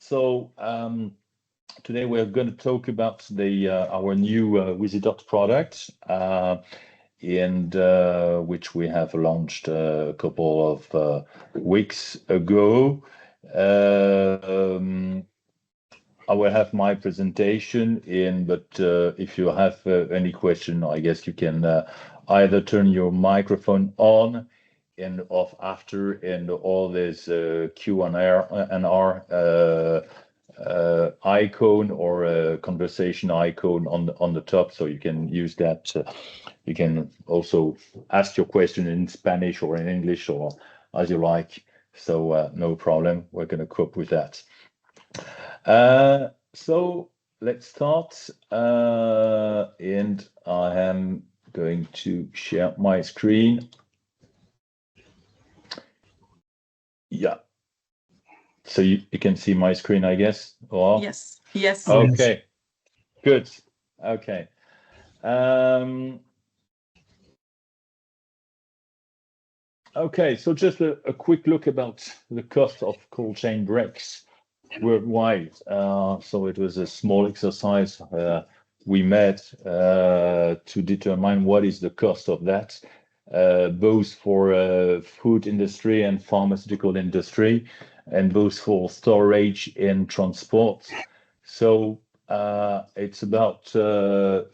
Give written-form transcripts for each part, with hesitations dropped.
Today we're going to talk about our new Weezidot product, and which we have launched a couple of weeks ago. I will have my presentation in, but if you have any question, I guess you can either turn your microphone on and off after, and all this Q&R icon or a conversation icon on the top, so you can use that. You can also ask your question in Spanish or in English or as you like. So no problem. We're going to cope with that. So let's start. And I am going to share my screen. Yeah. So you can see my screen, I guess. Or? Yes. Yes. Okay. Good. Okay. Okay. So just a quick look about the cost of cold chain brakes worldwide. So it was a small exercise we made to determine what is the cost of that, both for food industry and pharmaceutical industry, and both for storage and transport. So it's about at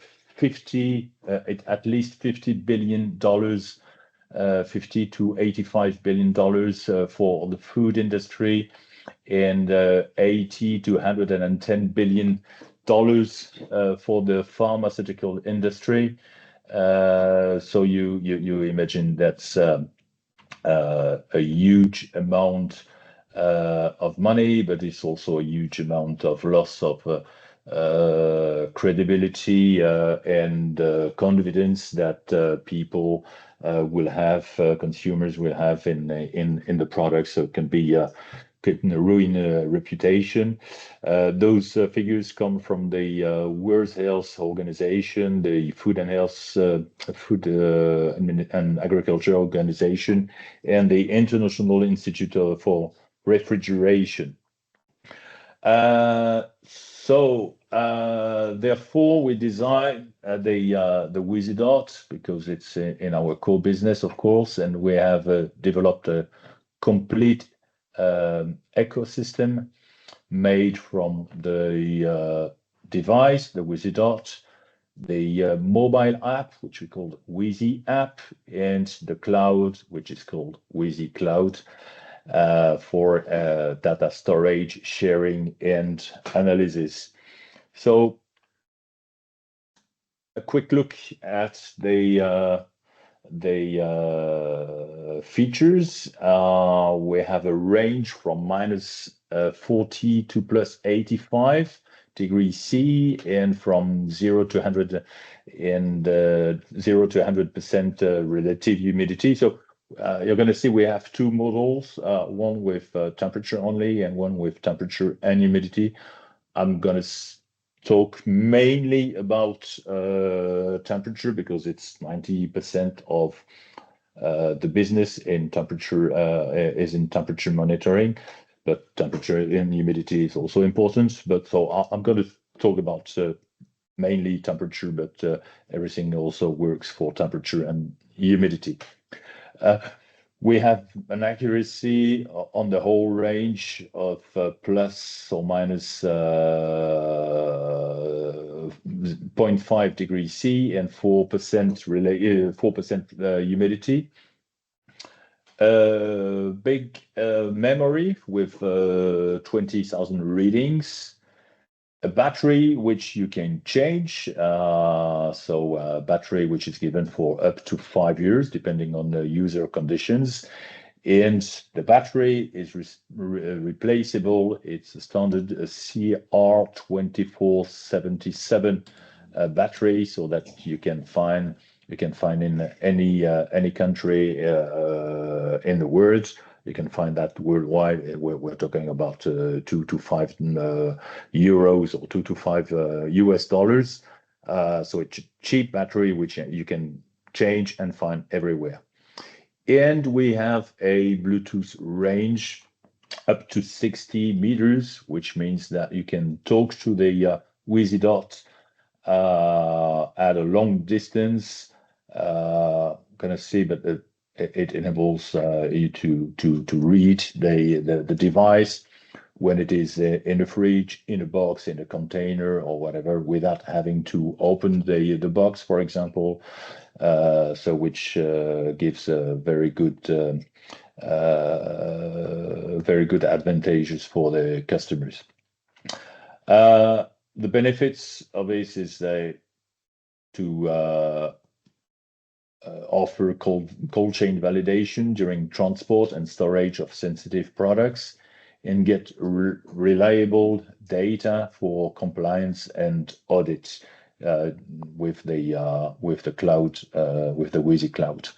least $50 billion, $50 to $85 billion for the food industry, and $80 to $110 billion for the pharmaceutical industry. So you imagine that's a huge amount of money, but it's also a huge amount of loss of credibility and confidence that people will have, consumers will have in the product. So it can be can ruin a reputation. Those figures come from the World Health Organization, the Food and Agriculture Organization, and the International Institute for Refrigeration. Therefore, we designed the Weezidot because it's in our core business, of course, and we have developed a complete ecosystem made from the device, the Weezidot, the mobile app, which we call Weezy app, and the cloud, which is called Weezy Cloud, for data storage, sharing, and analysis. So a quick look at the features. We have a range from -40 to +85 degrees C, and from 0 to 100 and 0 to 100% relative humidity. So you're going to see we have two models, one with temperature only and one with temperature and humidity. I'm going to talk mainly about temperature because it's 90% of the business in temperature is in temperature monitoring, but temperature and humidity is also important. But so I'm going to talk about mainly temperature, but everything also works for temperature and humidity. We have an accuracy on the whole range of plus or minus 0.5 degrees C and 4% humidity. Big memory with 20,000 readings. A battery which you can change, so a battery which is given for up to 5 years, depending on the user conditions. And the battery is replaceable. It's a standard CR2477 battery, so that you can find in any country in the world. You can find that worldwide. We're talking about 2 to 5 euros or 2 to 5 US dollars. So it's a cheap battery which you can change and find everywhere. And we have a Bluetooth range up to 60 meters, which means that you can talk to the Weezidot at a long distance. Gonna see, but it enables you to read the device when it is in the fridge, in a box, in a container, or whatever, without having to open the box, for example. So which gives a very good advantages for the customers. The benefits of this is to offer cold chain validation during transport and storage of sensitive products, and get reliable data for compliance and audits with the cloud, with the Weezy Cloud.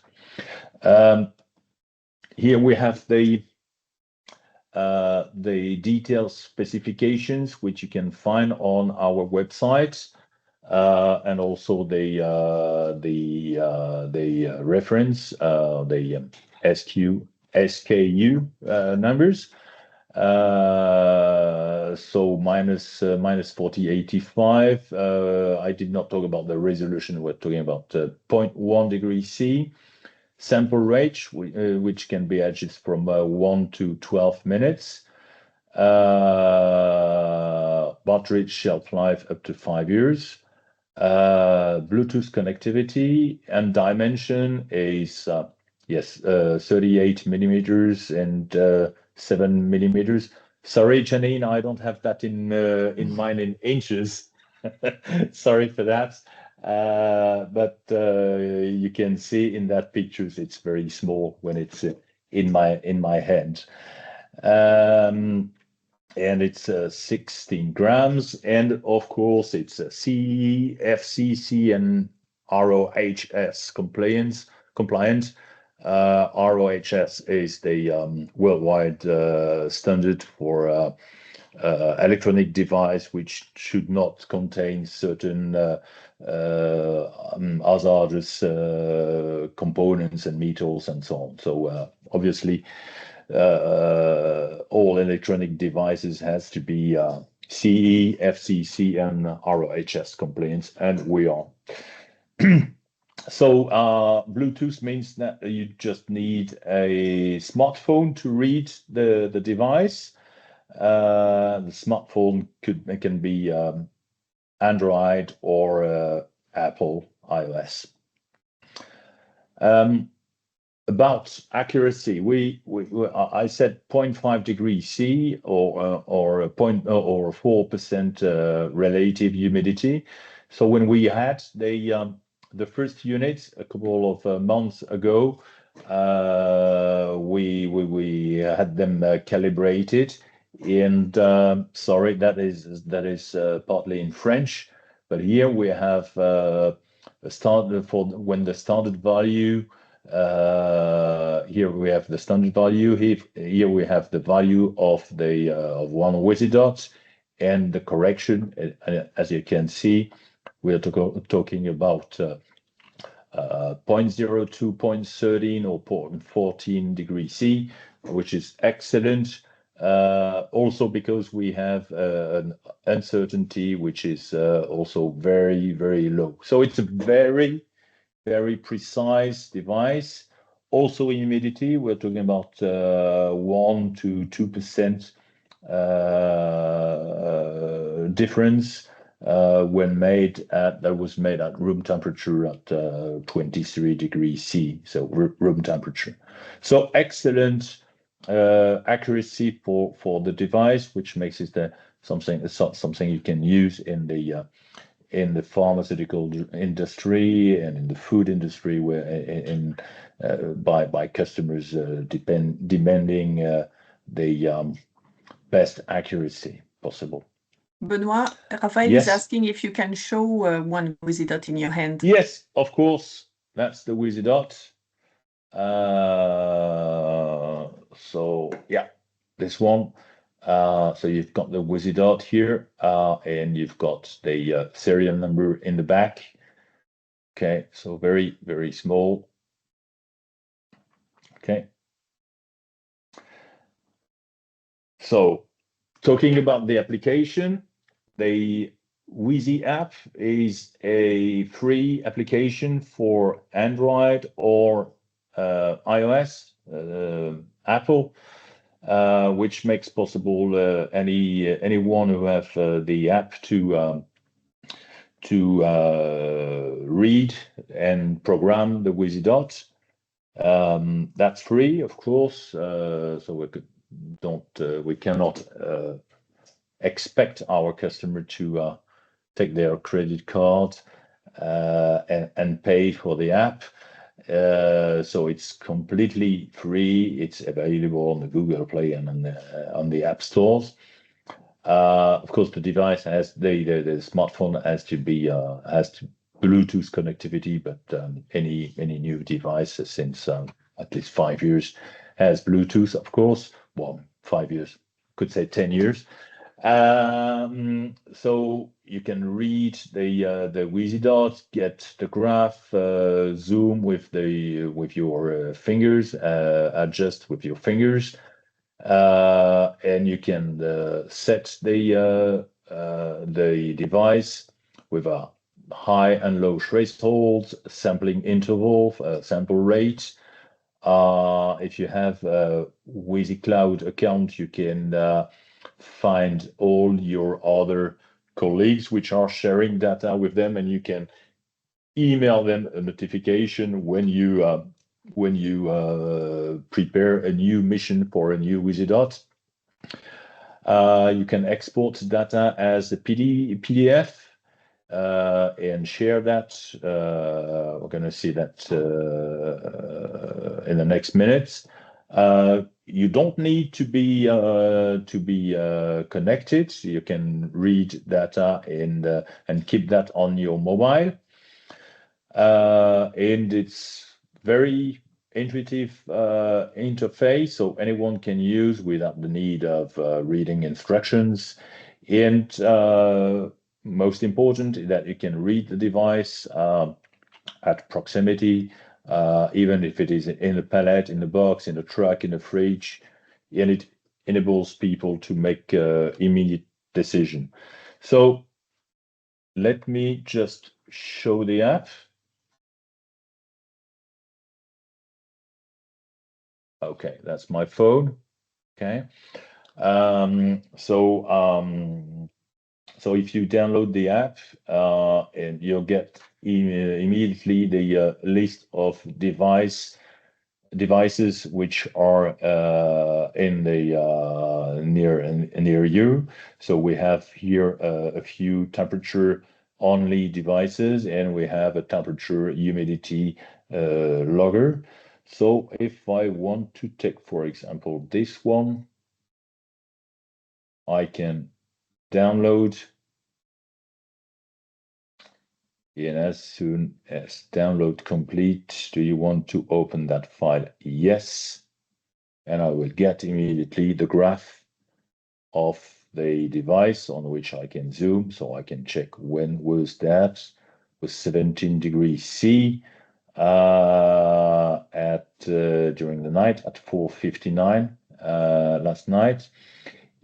Here we have the detailed specifications, which you can find on our website, and also the reference, the SKU numbers. So minus 4085. I did not talk about the resolution. We're talking about 0.1 degrees C. Sample range, which can be adjusted from 1 to 12 minutes. Battery shelf life up to 5 years. Bluetooth connectivity and dimension is 38 millimeters and 7 millimeters. Sorry, Janine, I don't have that in mine in inches. Sorry for that. But you can see in that pictures it's very small when it's in my hand. And it's 16 grams, and of course it's CE, FCC, and RoHS compliant. RoHS is the worldwide standard for electronic device which should not contain certain hazardous components and metals and so on. So obviously all electronic devices has to be CE, FCC, and RoHS compliant, and we are. So Bluetooth means that you just need a smartphone to read the device. The smartphone can be Android or Apple iOS. About accuracy, I said 0.5 degrees C or 4% relative humidity. So when we had the first units a couple of months ago, we had them calibrated, and sorry, that is partly in French, but here we have a standard for when the standard value. Here we have the standard value. Here we have the value of one Weezidot, and the correction. As you can see, we are talking about 0.02, 0.13, or 0.14 degrees C, which is excellent. Also because we have an uncertainty which is also very, very low. So it's a very, very precise device. Also in humidity, we're talking about 1 to 2% difference when that was made at room temperature at 23 degrees C, so room temperature. So excellent accuracy for the device, which makes it something you can use in the pharmaceutical industry and in the food industry, where by customers demanding the best accuracy possible. Benoit, Raphael is asking if you can show one Weezidot in your hand. Yes, of course. That's the Weezidot. So yeah, this one. So you've got the Weezidot here, and you've got the serial number in the back. Okay, so very, very small. Okay. So talking about the application, the Weezy app is a free application for Android or iOS, Apple, which makes possible anyone who have the app to read and program the Weezidot. That's free, of course. So we cannot expect our customer to take their credit card and pay for the app. So it's completely free. It's available on the Google Play and on the app stores. Of course, the device has the smartphone has to Bluetooth connectivity, but any new device since at least 5 years has Bluetooth, of course. Well, 5 years, could say 10 years. So you can read the Weezidot, get the graph, zoom with your fingers, adjust with your fingers, and you can set the device with a high and low thresholds, sampling interval, sample rate. If you have a Weezy Cloud account, you can find all your other colleagues which are sharing data with them, and you can email them a notification when you prepare a new mission for a new Weezidot. You can export data as a PDF and share that. We're going to see that in the next minutes. You don't need to be connected. You can read data and keep that on your mobile. And it's very intuitive interface, so anyone can use without the need of reading instructions. And most important is that you can read the device at proximity, even if it is in a pallet, in a box, in a truck, in a fridge, and it enables people to make immediate decision. So let me just show the app. Okay, that's my phone. Okay. So if you download the app, and you'll get immediately the list of devices which are in the near you. So we have here a few temperature only devices, and we have a temperature humidity logger. So if I want to take, for example, this one, I can download, and as soon as download complete, do you want to open that file? Yes. And I will get immediately the graph of the device on which I can zoom, so I can check when was that. Was 17 degrees C during the night at 4:59 last night,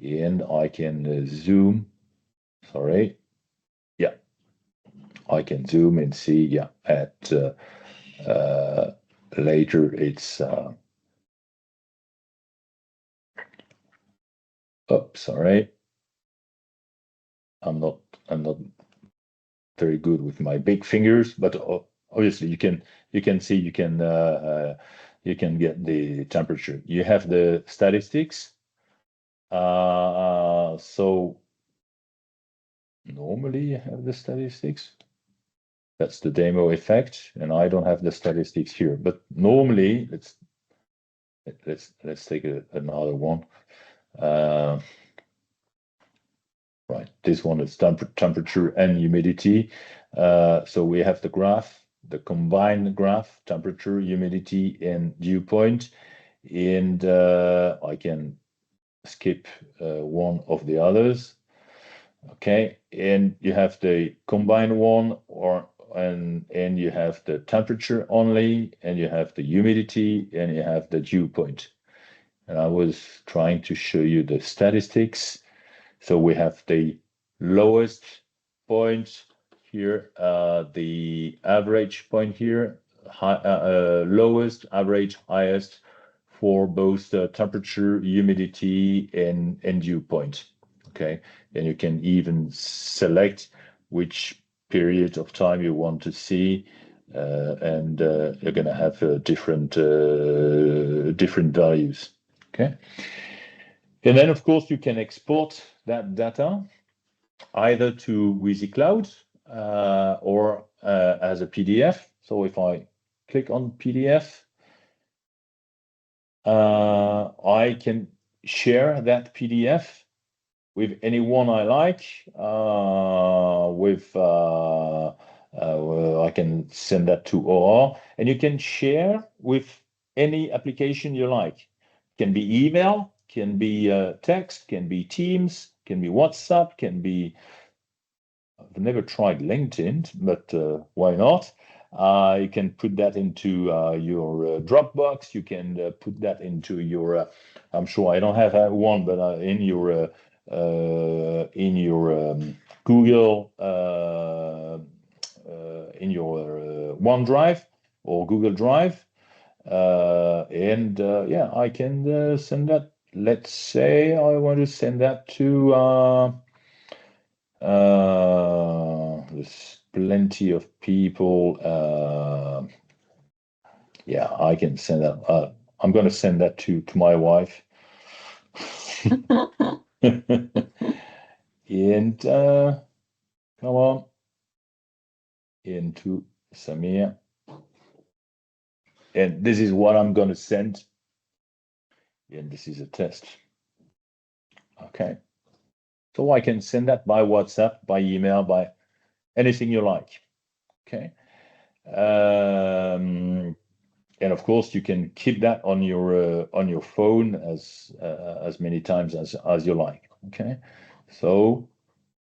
and I can zoom. Sorry, yeah, I can zoom and see. Yeah, at later it's. Oh, sorry. I'm not very good with my big fingers, but obviously you can see, you can get the temperature. You have the statistics. So normally you have the statistics. That's the demo effect, and I don't have the statistics here. But normally, let's take another one. Right, this one is temperature and humidity. So we have the graph, the combined graph, temperature, humidity, and dew point. And I can skip one of the others. Okay, and you have the combined one, and you have the temperature only, and you have the humidity, and you have the dew point. And I was trying to show you the statistics. So we have the lowest point here, the average point here, lowest, average, highest for both the temperature, humidity, and dew point. Okay, and you can even select which period of time you want to see, and you're going to have different values. Okay, and then of course you can export that data either to Weezicloud or as a PDF. So if I click on PDF, I can share that PDF with anyone I like. I can send that to OR, and you can share with any application you like. Can be email, can be text, can be Teams, can be WhatsApp, can be. I've never tried LinkedIn, but why not? You can put that into your Dropbox. You can put that into your. I'm sure I don't have one, but in your Google in your OneDrive or Google Drive, and yeah, I can send that. Let's say I want to send that to. There's plenty of people. Yeah, I can send that. I'm going to send that to my wife. And come on into Samir. And this is what I'm going to send. And this is a test. Okay. So I can send that by WhatsApp, by email, by anything you like. Okay. And of course, you can keep that on your phone as many times as you like. Okay. So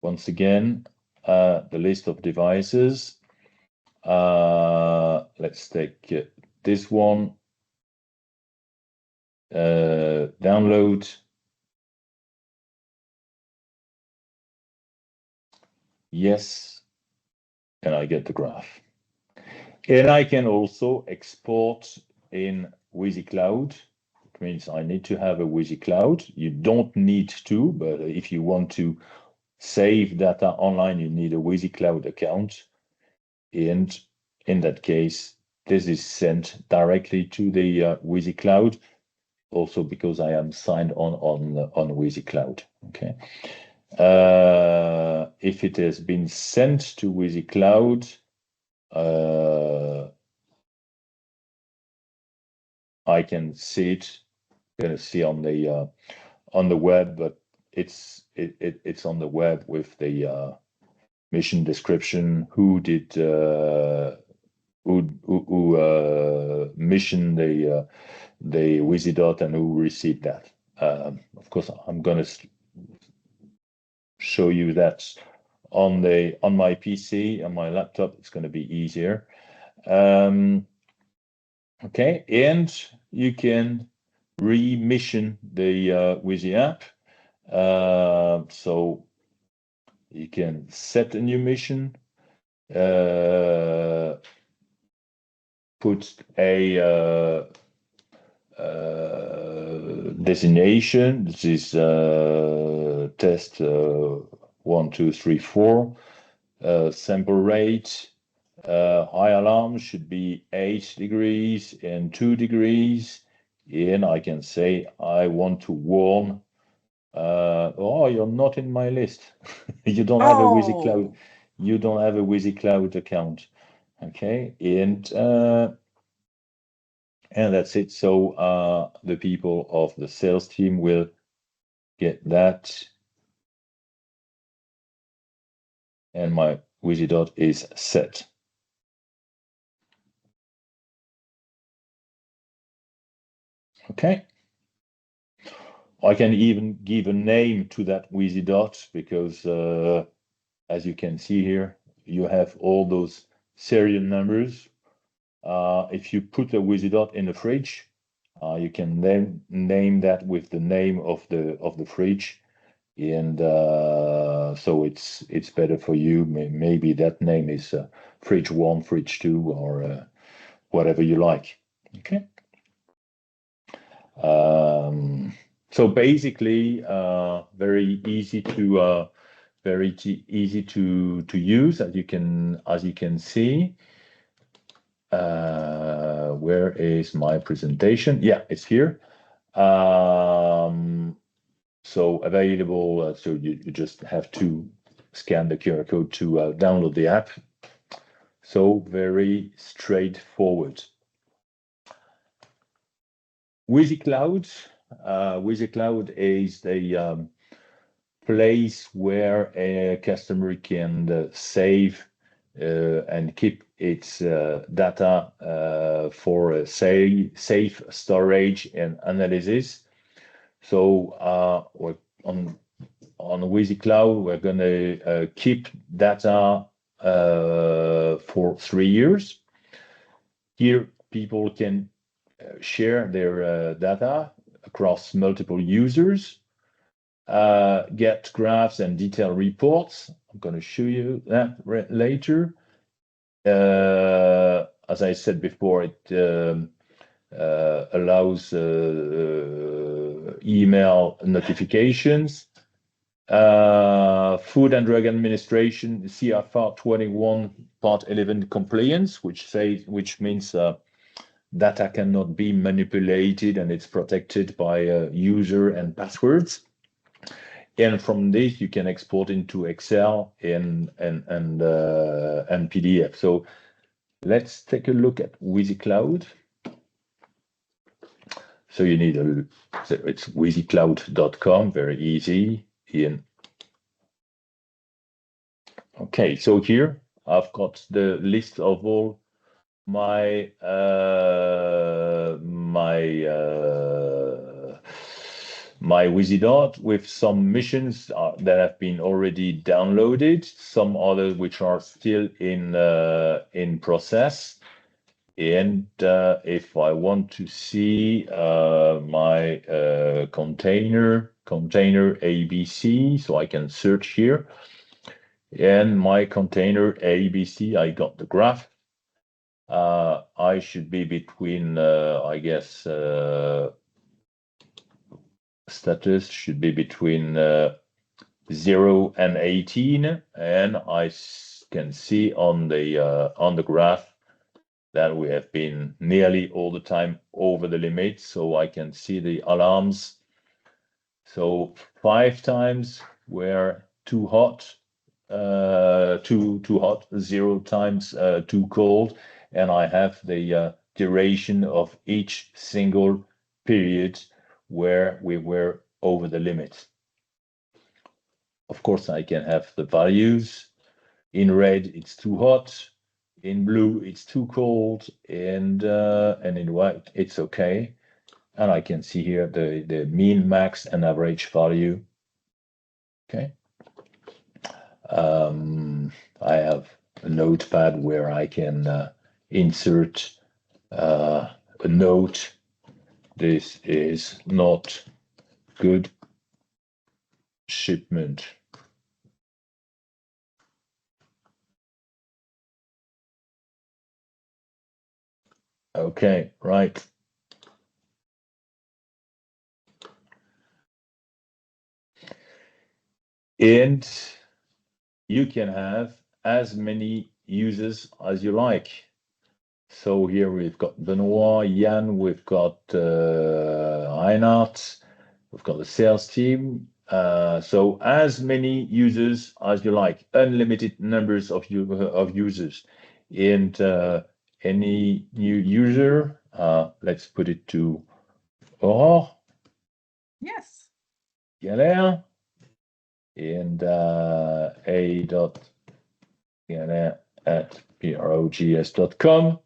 once again, the list of devices. Let's take this one. Download. Yes. And I get the graph. And I can also export in Weezicloud. It means I need to have a Weezicloud. You don't need to, but if you want to save data online, you need a Weezicloud account. And in that case, this is sent directly to the Weezicloud, also because I am signed on Weezicloud. Okay. If it has been sent to Weezicloud, I can see it. Gonna see on the web, but it's on the web with the mission description, who did mission the Weezidot and who received that. Of course, I'm gonna show you that on my PC, on my laptop. It's going to be easier. Okay, and you can remission the Weezy app. So you can set a new mission, put a designation. This is test 1, 2, 3, 4. Sample rate. High alarm should be 8 degrees and 2 degrees. And I can say I want to warn. Oh, you're not in my list. You don't have a Weezicloud. You don't have a Weezicloud account. Okay, and that's it. So the people of the sales team will get that, and my Weezidot is set. Okay. I can even give a name to that Weezidot because, as you can see here, you have all those serial numbers. If you put a Weezidot in the fridge, You can name that with the name of the fridge, and so it's better for you. Maybe that name is fridge 1, fridge 2, or whatever you like. Okay. So basically, very easy to use, as you can see. Where is my presentation? Yeah, it's here. So available. So you just have to scan the QR code to download the app. So very straightforward. Weezicloud. Weezicloud is the place where a customer can save and keep its data for safe storage and analysis. So on Weezicloud, we're going to keep data for 3 years. Here, people can share their data across multiple users, get graphs and detailed reports. I'm going to show you that later. As I said before, it allows email notifications, Food and Drug Administration, CFR 21 Part 11 compliance, which means data cannot be manipulated and it's protected by user and passwords. And from this, you can export into Excel and PDF. So let's take a look at Weezicloud. So you need it's weezicloud.com, very easy. Okay, so here I've got the list of all my my Weezidot with some missions that have been already downloaded, some others which are still in process. And if I want to see my container ABC, so I can search here. And my container ABC, I got the graph. I should be between, I guess, status should be between 0 and 18, and I can see on the graph that we have been nearly all the time over the limit, so I can see the alarms. So 5 times we're too hot, too hot, 0 times too cold, and I have the duration of each single period where we were over the limit. Of course, I can have the values. In red, it's too hot. In blue, it's too cold, and in white, it's okay. And I can see here the mean, max, and average value. Okay. I have a notepad where I can insert a note. This is not good shipment. Okay, right. And you can have as many users as you like. So here we've got Benoit, Jan, we've got Reinhard, we've got the sales team. So as many users as you like, unlimited numbers of users. And any new user, let's put it to Aurore. Yes. Galère. And a.galère@progs.com.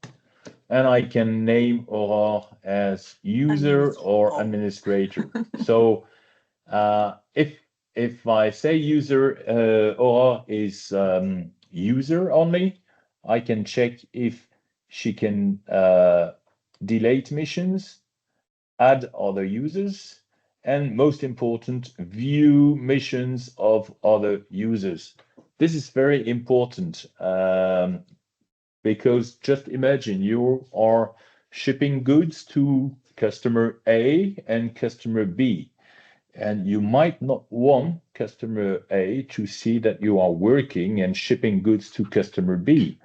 And I can name Aurore as user or administrator. So if I say user, Aurore is user only, I can check if she can delete missions. add other users, and most important, view missions of other users. This is very important because just imagine you are shipping goods to customer A and customer B, and you might not want customer A to see that you are working and shipping goods to customer B,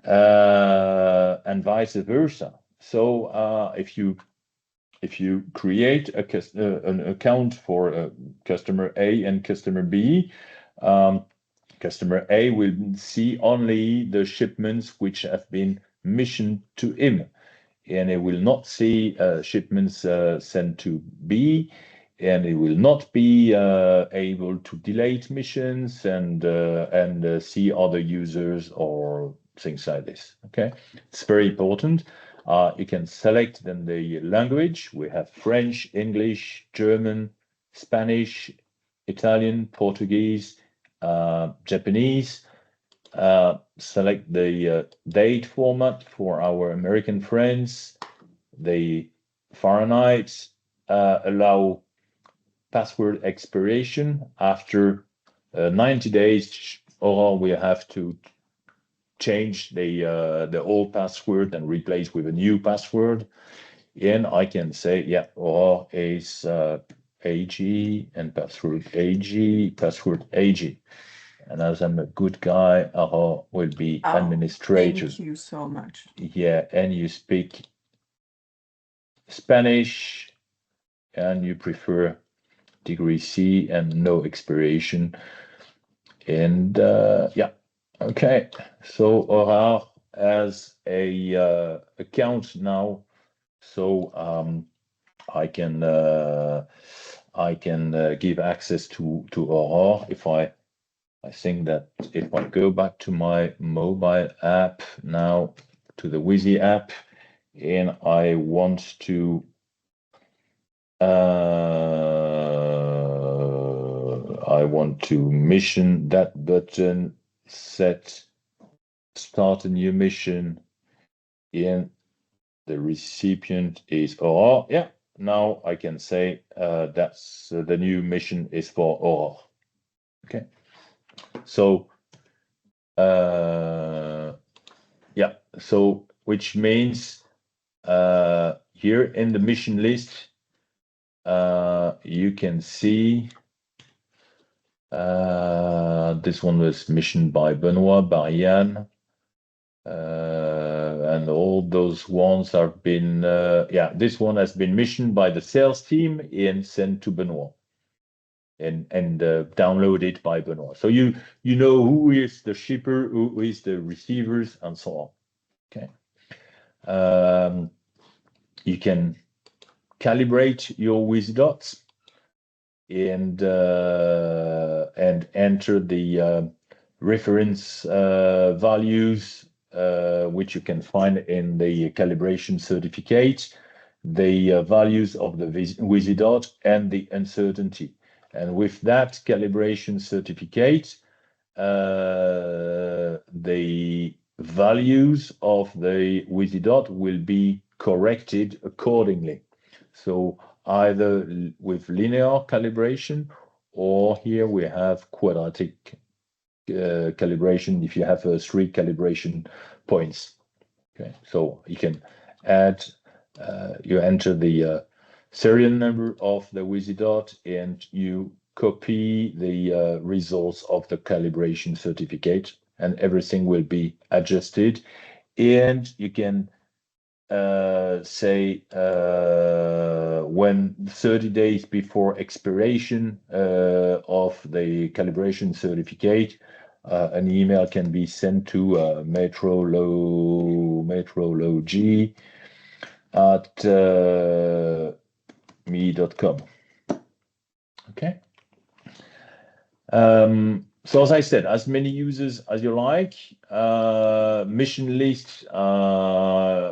and vice versa. So if you create an account for customer A and customer B, customer A will see only the shipments which have been missioned to him, and it will not see shipments sent to B, and it will not be able to delete missions and see other users or things like this. Okay, it's very important. You can select then the language. We have French, English, German, Spanish, Italian, Portuguese, Japanese. Select the date format for our American friends. The Fahrenheit, allow password expiration after 90 days, or we have to change the old password and replace with a new password. And I can say, yeah, or is AG and password AG. And as I'm a good guy, Aho will be administrator. Thank you so much. Yeah, and you speak Spanish, and you prefer degree C and no expiration. And yeah, okay. So Aura has a account now, so I can give access to Aura if I think that if I go back to my mobile app now, to the Weezy app, and I want to mission that button, set, start a new mission, and the recipient is Aurore. Yeah, now I can say that's the new mission is for Aurore. Okay, so yeah, so which means here in the mission list you can see this one was missioned by Benoit, Barian, and all those ones have been yeah, this one has been missioned by the sales team and sent to Benoit and downloaded by Benoit. So you know who is the shipper, who is the receivers, and so on. Okay. You can calibrate your Weezidots and enter the reference values which you can find in the calibration certificate, the values of the Weezidot and the uncertainty. And with that calibration certificate, the values of the Weezidot will be corrected accordingly. So either with linear calibration, or here we have quadratic calibration if you have 3 calibration points. Okay, so you can add, you enter the serial number of the Weezidot and you copy the results of the calibration certificate, and everything will be adjusted. And you can say when 30 days before expiration of the calibration certificate, an email can be sent to metrolog at me.com. Okay. So as I said, as many users as you like. Mission list,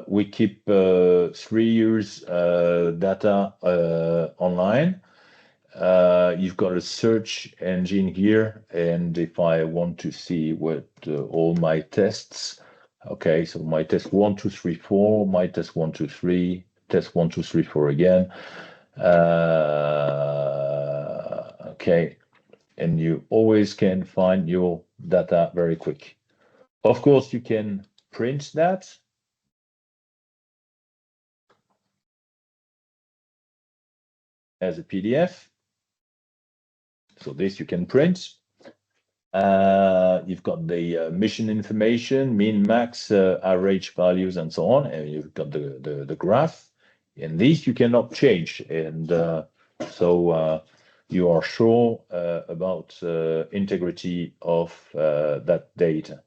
we keep 3 years data online. You've got a search engine here, and if I want to see what all my tests, okay, so my test 1, 2, 3, 4, my test 1, 2, 3, test 1, 2, 3, 4 again. Okay, and you always can find your data very quick. Of course, you can print that. As a PDF. So this you can print. You've got the mission information, mean, max, average values, and so on. And you've got the graph. And these you cannot change. And so you are sure about integrity of that data.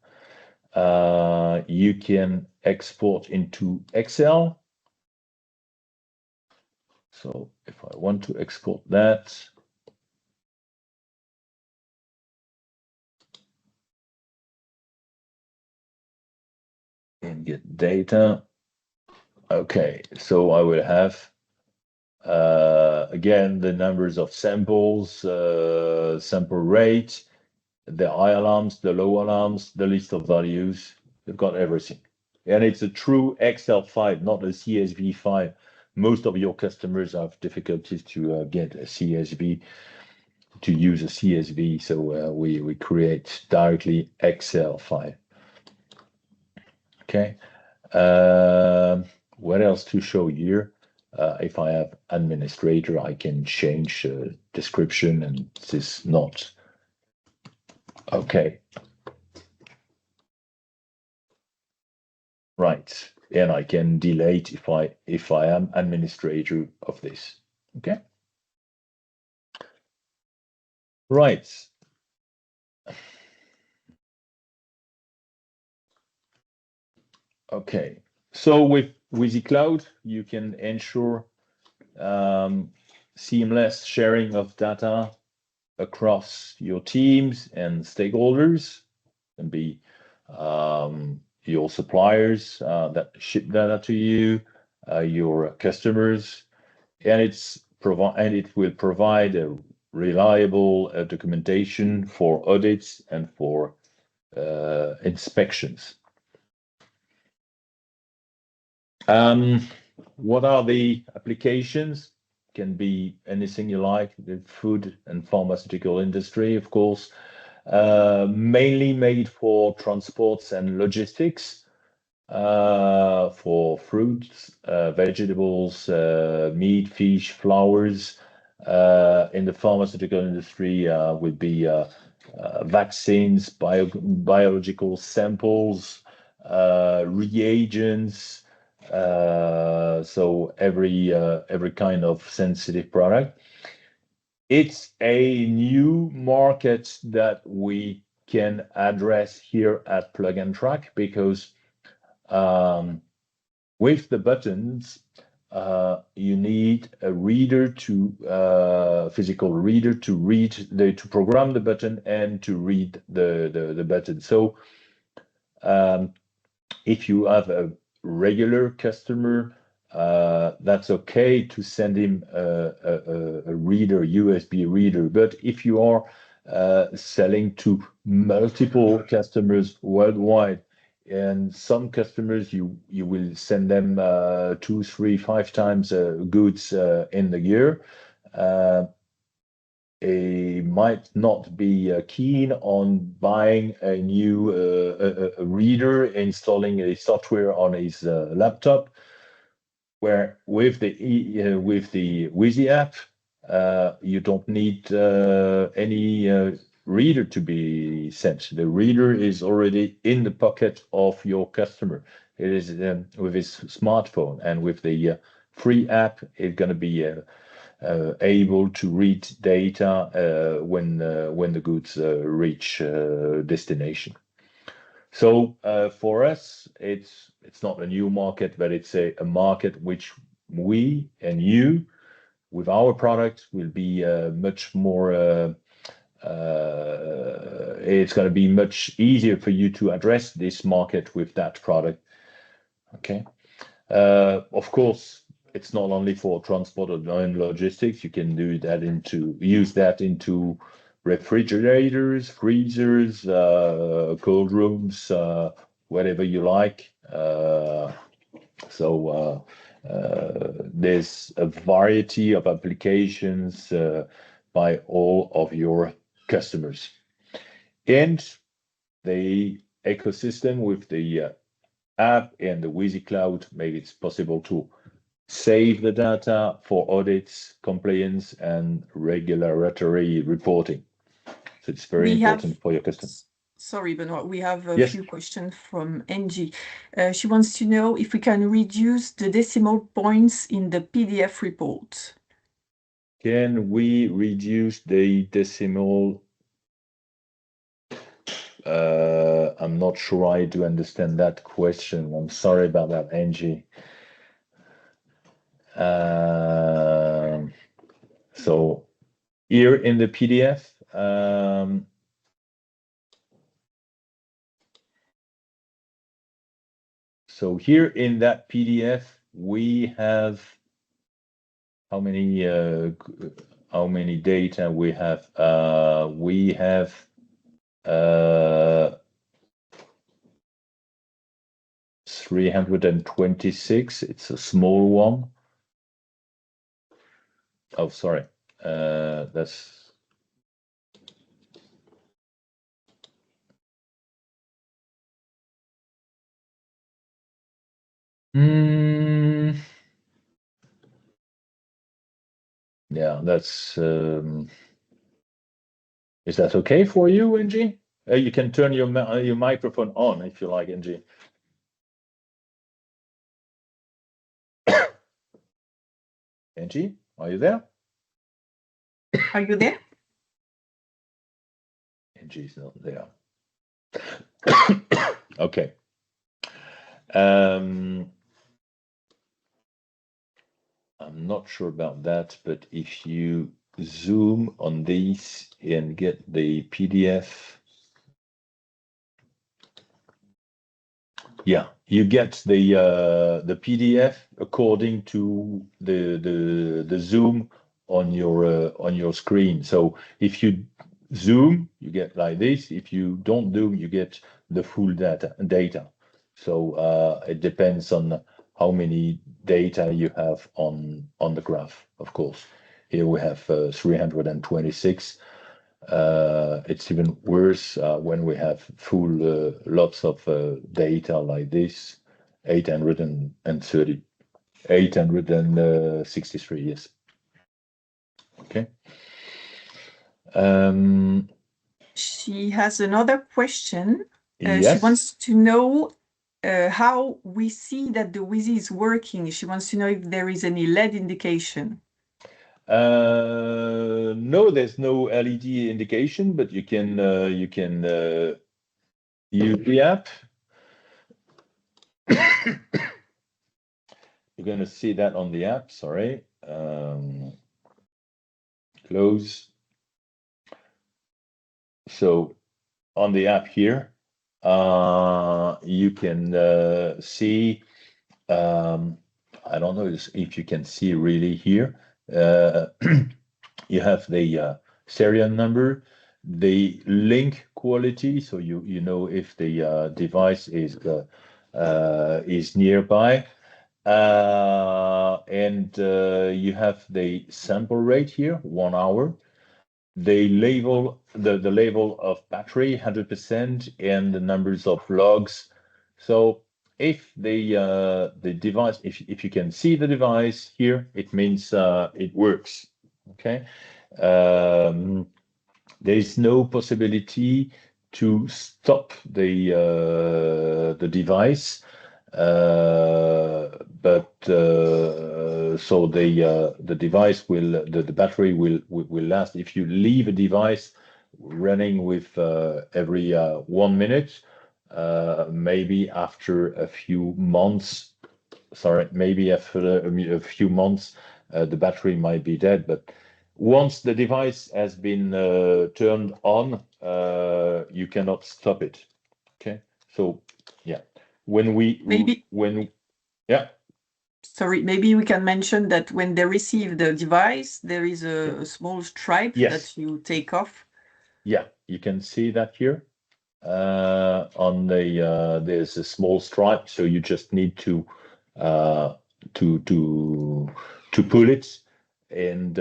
You can export into Excel. So if I want to export that, and get data. Okay, so I will have again the numbers of samples, sample rate, the high alarms, the low alarms, the list of values. You've got everything. And it's a true Excel file, not a CSV file. Most of your customers have difficulties to get a CSV, to use a CSV. So we create directly Excel file. Okay. What else to show here? If I have administrator, I can change description, and this is not okay. Right, and I can delete if I am administrator of this. Okay. Right. Okay. So with Weezicloud, you can ensure seamless sharing of data across your teams and stakeholders. Can be your suppliers that ship data to you, your customers, and it will provide a reliable documentation for audits and for inspections. What are the applications? Can be anything you like. The food and pharmaceutical industry, of course, mainly made for transports and logistics, for fruits, vegetables, meat, fish, flowers. In the pharmaceutical industry, would be vaccines, biological samples, reagents. So every kind of sensitive product. It's a new market that we can address here at Plug and Track, because with the buttons, you need a reader physical reader to program the button and to read the button. So if you have a regular customer, that's okay to send him a reader, USB reader. But if you are selling to multiple customers worldwide, and some customers you will send them 2, 3, 5 times goods in the year, he might not be keen on buying a new a reader, installing a software on his laptop. Where with the Weezy app, you don't need any reader to be sent. The reader is already in the pocket of your customer. It is with his smartphone, and with the free app, it's going to be able to read data when the goods reach destination. So for us, it's not a new market, but it's a market which we and you, with our product, will be much more. It's going to be much easier for you to address this market with that product. Okay. Of course, it's not only for transport and logistics. You can use that into refrigerators, freezers, cold rooms, whatever you like. So There's a variety of applications by all of your customers. And the ecosystem with the app and the Weezicloud make it possible to save the data for audits, compliance, and regulatory reporting. So it's very important for your customers. Sorry, Benoit, we have a few questions from Angie. She wants to know if we can reduce the decimal points in the PDF report. Can we reduce the decimal? I'm not sure I do understand that question. I'm sorry about that, Angie. So here in the PDF, so here in that PDF, we have how many data we have? We have 326. It's a small one. Oh, sorry. That's yeah, that's is that okay for you, Angie? You can turn your microphone on if you like, Angie. Angie, are you there? Are you there? Angie's not there. Okay. I'm not sure about that, but if you zoom on these and get the PDF, yeah, you get the PDF according to the zoom on your screen. So if you zoom, you get like this. If you don't zoom, you get the full data. So it depends on how many data you have on the graph, of course. Here we have 326. It's even worse when we have full lots of data like this, 863, yes. Okay. She has another question. Yes. She wants to know how we see that the Weezy is working. She wants to know if there is any LED indication. No, there's no LED indication, but you can use the app. You're going to see that on the app. Sorry. Close. So on the app here, you can see. I don't know if you can see really here. You have the serial number, the link quality, so you know if the device is nearby, and you have the sample rate here, 1 hour. The label of battery, 100%, and the numbers of logs. So if the device, if you can see the device here, it means it works. Okay. There is no possibility to stop the device, but so the device will, the battery will last. If you leave a device running with every 1 minute, maybe after a few months, maybe after a few months, the battery might be dead. But once the device has been turned on, you cannot stop it. Okay, so yeah, Sorry, maybe we can mention that when they receive the device, there is a small stripe that you take off. Yeah, you can see that here. On the there's a small stripe, so you just need to pull it, and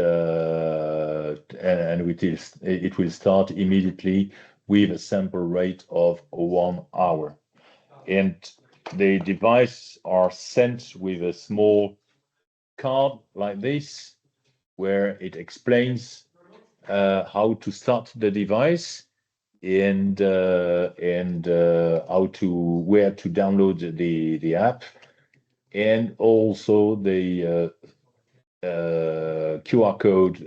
it will start immediately with a sample rate of 1 hour. And the device are sent with a small card like this, where it explains how to start the device and where to download the app, and also the QR code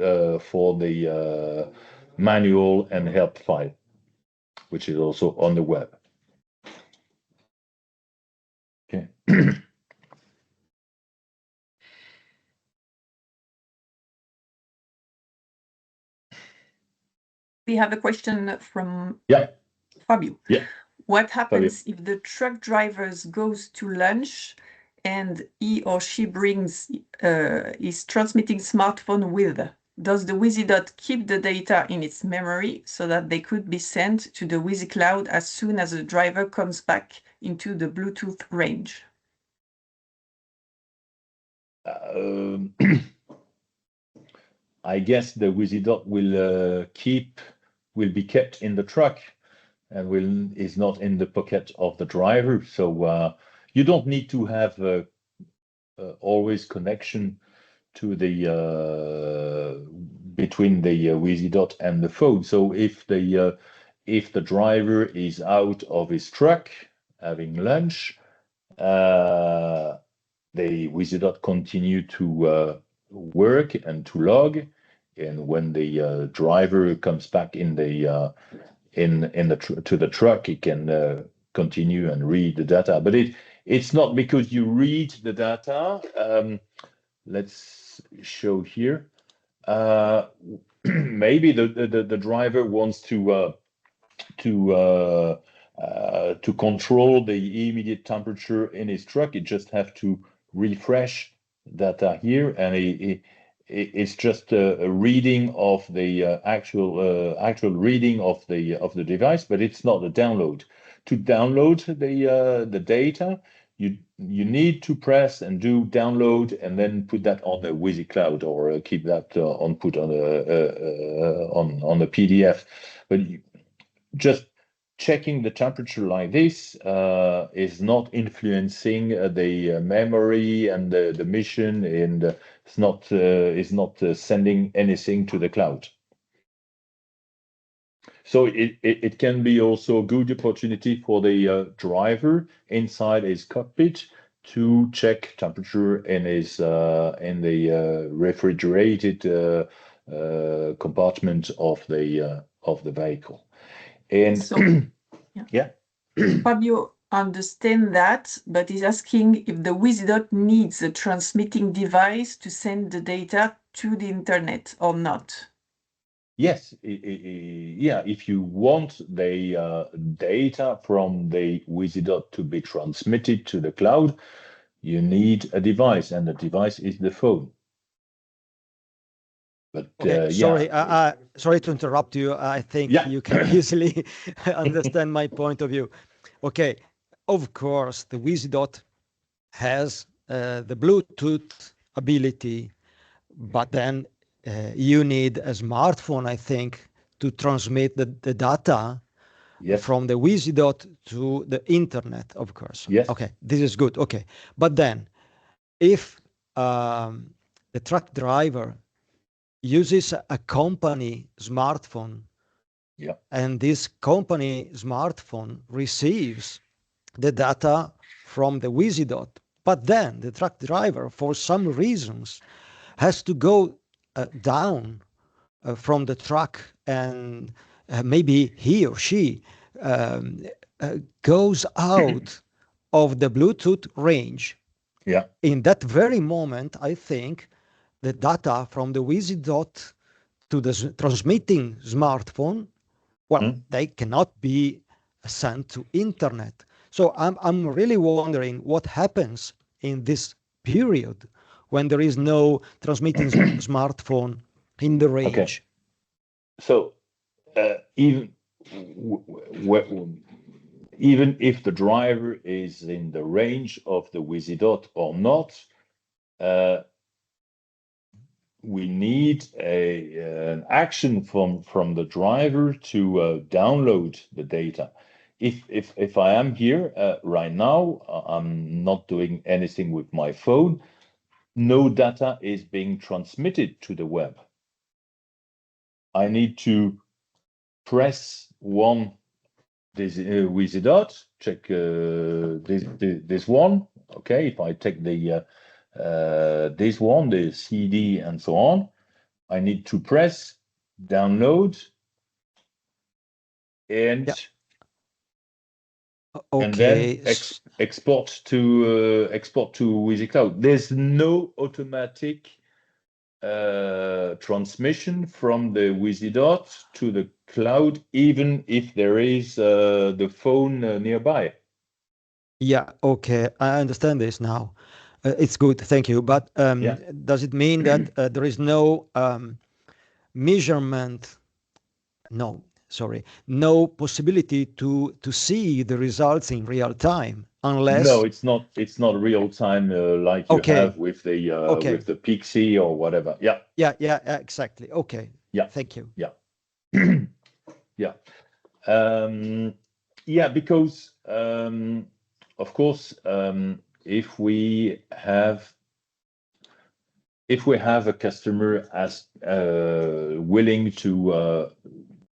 for the manual and help file, which is also on the web. Okay. We have a question from Fabio. What happens if the truck driver goes to lunch and he or she brings his transmitting smartphone with? Does the Weezidot keep the data in its memory so that they could be sent to the WeezyCloud as soon as the driver comes back into the Bluetooth range? I guess the Weezidot will be kept in the truck and is not in the pocket of the driver. So you don't need to have always connection to the between the Weezidot and the phone. So if the driver is out of his truck having lunch, the Weezidot continue to work and to log, and when the driver comes back in the to the truck, it can continue and read the data. But it's not because you read the data. Let's show here. Maybe the driver wants to control the immediate temperature in his truck. It just have to refresh data here, and it's just a reading of the actual reading of the device, but it's not a download. To download the data, you need to press and do download and then put that on the WeezyCloud, or keep that put on the PDF. But just checking the temperature like this is not influencing the memory and the mission, and is not sending anything to the cloud. So it can be also a good opportunity for the driver inside his cockpit to check temperature in his in the refrigerated compartment of the vehicle. And so, Fabio understand that, but he's asking if the Weezidot needs a transmitting device to send the data to the internet or not. Yes, if you want the data from the Weezidot to be transmitted to the cloud, you need a device, and the device is the phone. But okay, sorry to interrupt you. I think you can easily understand my point of view. Okay, of course, the Weezidot has the Bluetooth ability, but then you need a smartphone, I think, to transmit the data from the Weezidot to the internet, of course. Yes. Okay, this is good. Okay, but then if the truck driver uses a company smartphone, and this company smartphone receives the data from the Weezidot, but then the truck driver, for some reasons, has to go down from the truck, and maybe he or she goes out of the Bluetooth range. Yeah. In that very moment, I think the data from the Weezidot to the transmitting smartphone, well, they cannot be sent to internet. So I'm really wondering what happens in this period when there is no transmitting smartphone in the range. Okay. So even if the driver is in the range of the Weezidot or not, we need an action from the driver to download the data. If I am here right now, I'm not doing anything with my phone. No data is being transmitted to the web. I need to press this Weezidot, check this one. Okay, if I take this one, the CD and so on, I need to press download and then export to Weezicloud. There's no automatic transmission from the Weezidot to the cloud, even if there is the phone nearby. Yeah, okay, I understand this now. It's good, thank you. But does it mean that there is no measurement? No possibility to see the results in real time unless. No, it's not real time like you have with the Pixie or whatever. Yeah, exactly. Okay. Yeah. Thank you. Yeah. Yeah, because of course, if we have a customer as willing to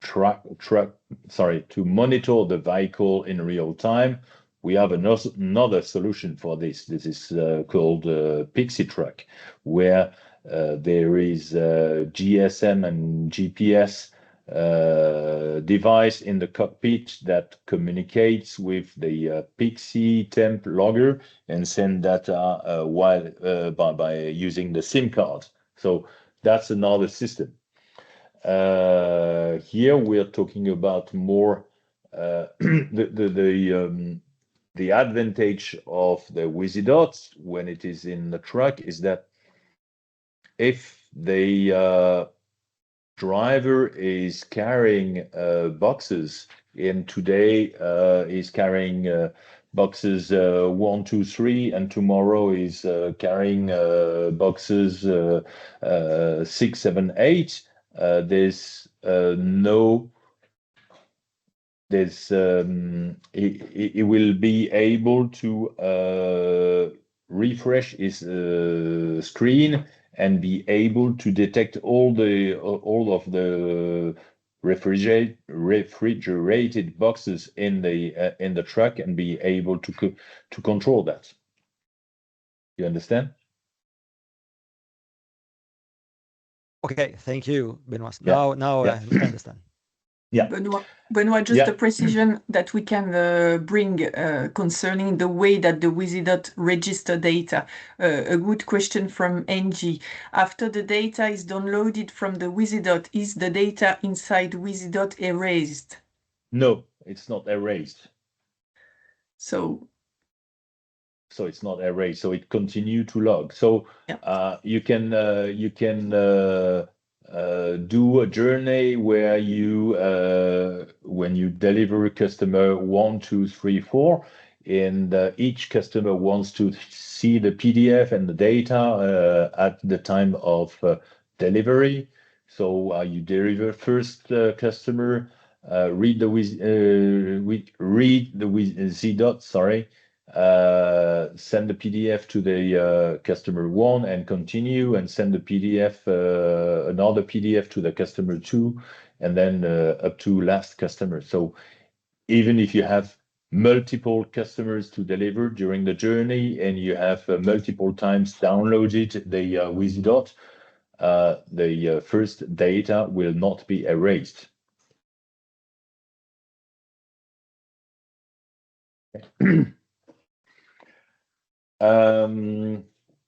to monitor the vehicle in real time, we have another solution for this. This is called Pixie Truck, where there is GSM and GPS device in the cockpit that communicates with the Pixie temp logger and send data by using the SIM card. So that's another system. Here we are talking about more the advantage of the Weezidot when it is in the truck is that if the driver is carrying boxes, and today is carrying boxes 1, 2, 3, and tomorrow is carrying boxes 6, 7, 8. There's he will be able to refresh his screen and be able to detect all of the refrigerated boxes in the truck and be able to control that. You understand? Okay, thank you, Benoit. Now I understand. Yeah. Benoit, just a precision that we can bring concerning the way that the Weezidot register data. A good question from Angie. After the data is downloaded from the Weezidot, is the data inside Weezidot erased? No, it's not erased. So it's not erased. So it continues to log. So you can do a journey where you when you deliver a customer 1, 2, 3, 4, and each customer wants to see the PDF and the data at the time of delivery. So you deliver first customer, read the Weezidot, send the PDF to the customer 1 and continue, and send the PDF, another PDF to the customer 2, and then up to last customer. So even if you have multiple customers to deliver during the journey and you have multiple times downloaded the Weezidot, the first data will not be erased.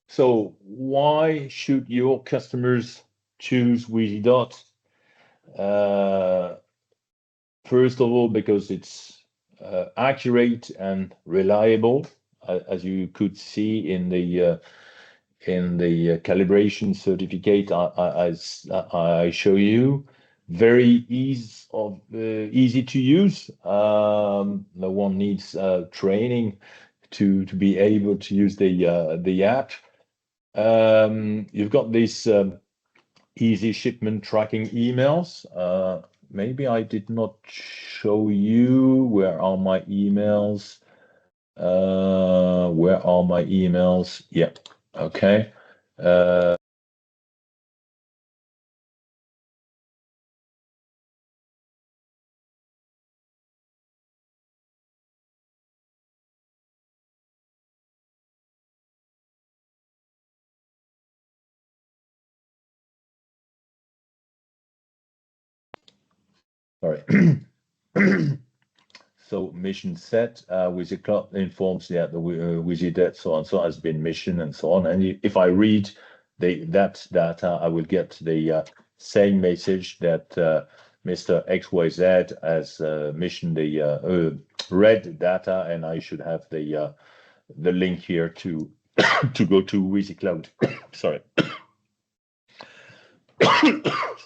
So why should your customers choose Weezidot? First of all, because it's accurate and reliable, as you could see in the calibration certificate I show you. Very easy to use. No one needs training to be able to use the app. You've got these easy shipment tracking emails. Maybe I did not show you. Where are my emails? Where are my emails? Yeah, okay. Sorry. So mission set, Weezidot informs the Weezidot so and so has been mission and so on. And if I read that data, I will get the same message that Mr. XYZ has mission the red data, and I should have the link here to to go to Weezicloud. Sorry.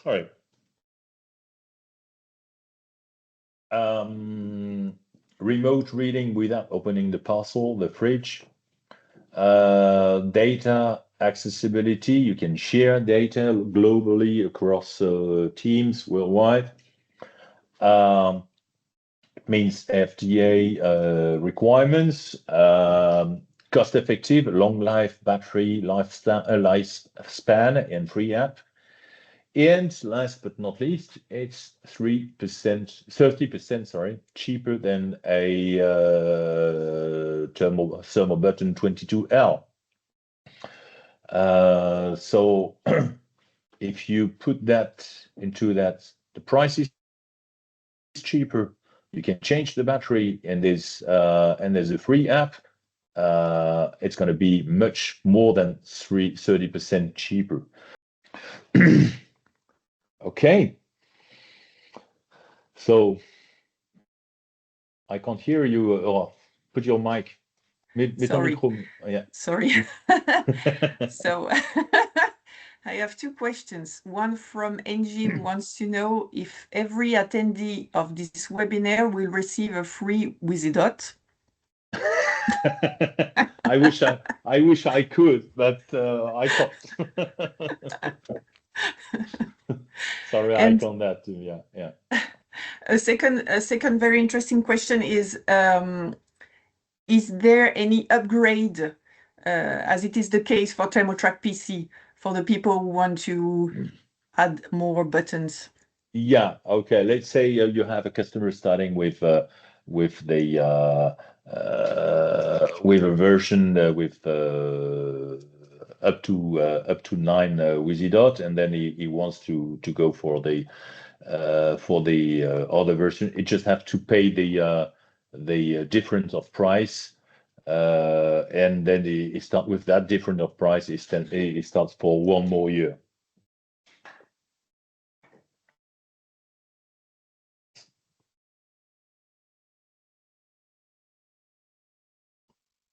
Sorry. Remote reading without opening the parcel, the fridge. Data accessibility, you can share data globally across teams worldwide. Means FDA requirements, cost effective, long life battery lifespan and free app. And last but not least, it's 30%, sorry, cheaper than a thermal button 22L. So if you put that into that, the price is cheaper. You can change the battery, and there's a free app. It's going to be much more than 30% cheaper. Okay. So I can't hear you. Or put your mic. Sorry. Yeah. Sorry. So I have two questions. One from Angie, who wants to know if every attendee of this webinar will receive a free Weezidot. I wish I could, but I can't. Sorry, I can't that too. Yeah. A second very interesting question is there any upgrade, as it is the case for ThermoTrack PC, for the people who want to add more buttons? Yeah. Okay. Let's say you have a customer starting with a version up to 9 Weezidot, and then he wants to go for the other version. It just have to pay the difference of price, and then he start with that difference of price. He starts for 1 more year.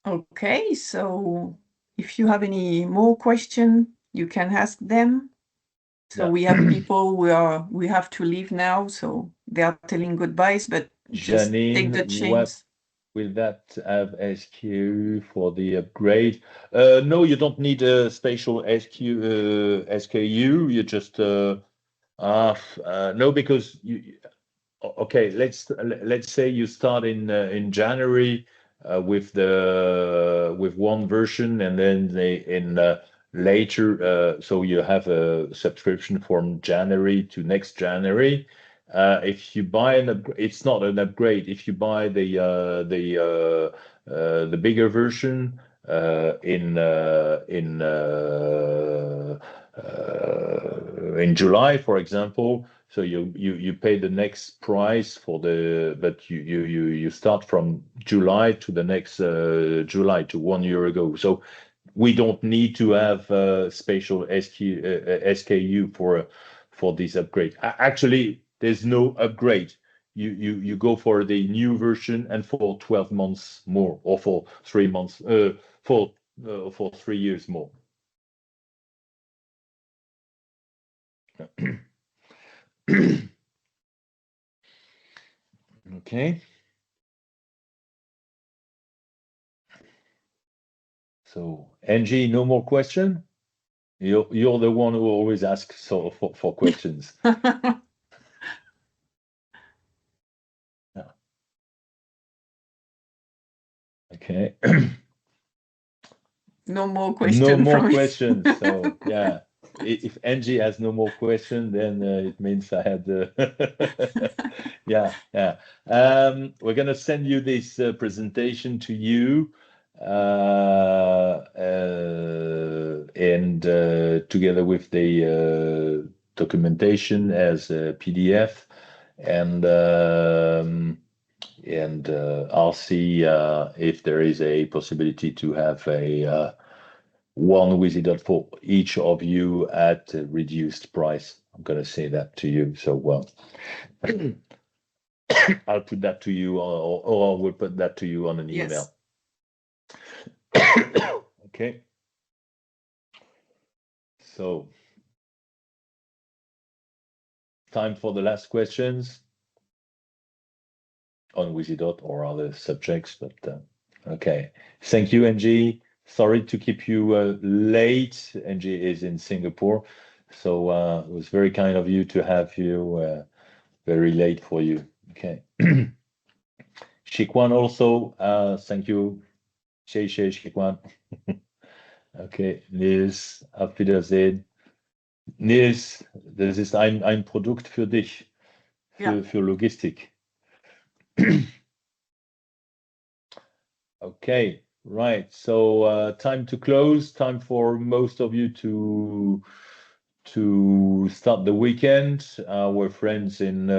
Okay, so if you have any more questions, you can ask them. So we have people we have to leave now, so they are telling goodbyes, but just take the chance. Will that have SKU for the upgrade? No, you don't need a special SKU. You just no, because you. Okay, let's say you start in January with one version, and then later, so you have a subscription from January to next January. If you buy it's not an upgrade. If you buy the bigger version in July, for example, so you pay the next price for but you start from July to the next July to 1 year ago. So we don't need to have a special SKU for this upgrade. Actually, there's no upgrade. You go for the new version and for 12 months more, or for 3 months, for 3 years more. Okay. So, Angie, no more question? You're the one who always asks for questions. Yeah. Okay. No more questions. No more questions. So yeah, if Angie has no more questions, then it means I had yeah. We're gonna send you this presentation to you, and together with the documentation as a PDF, and I'll see if there is a possibility to have a one Weezidot for each of you at a reduced price. I'm going to say that to you. So, I'll put that to you, or we'll put that to you on an email. Okay. So, time for the last questions on Weezidot or other subjects, but okay. Thank you, Angie. Sorry to keep you late. Angie is in Singapore, so it was very kind of you to have you very late for you. Okay. Shikwan also, thank you. Shikwan. Okay, Nils, auf Wiedersehen. Nils, das ist ein Produkt für dich, für Logistik. Okay, right. So time to close. Time for most of you to start the weekend. We're friends in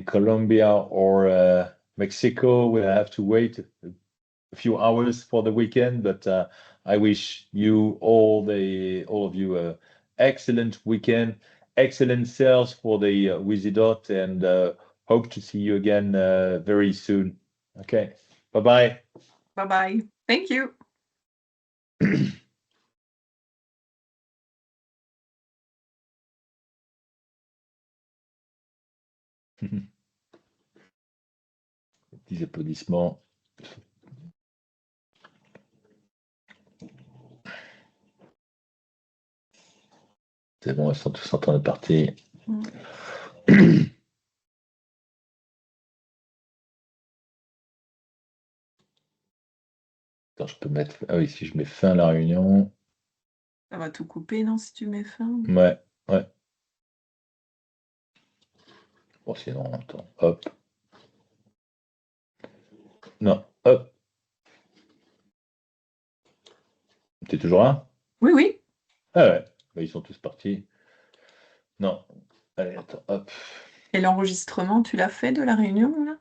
Colombia or Mexico. We have to wait a few hours for the weekend, but I wish you all of you a excellent weekend, excellent sales for the Weezidot, and hope to see you again very soon. Okay. Bye-bye. Bye-bye. Thank you. Petits applaudissements. C'est bon, ils sont tous en train de partir. Attends, je peux mettre... Ah oui, si je mets fin à la réunion... Ça va tout couper, non, si tu mets fin? Ouais. Bon, sinon, attends, hop. Non, hop. T'es toujours là? Oui. Ah ouais, bah, ils sont tous partis. Non. Allez, attends, hop. Et l'enregistrement, tu l'as fait de la réunion, là?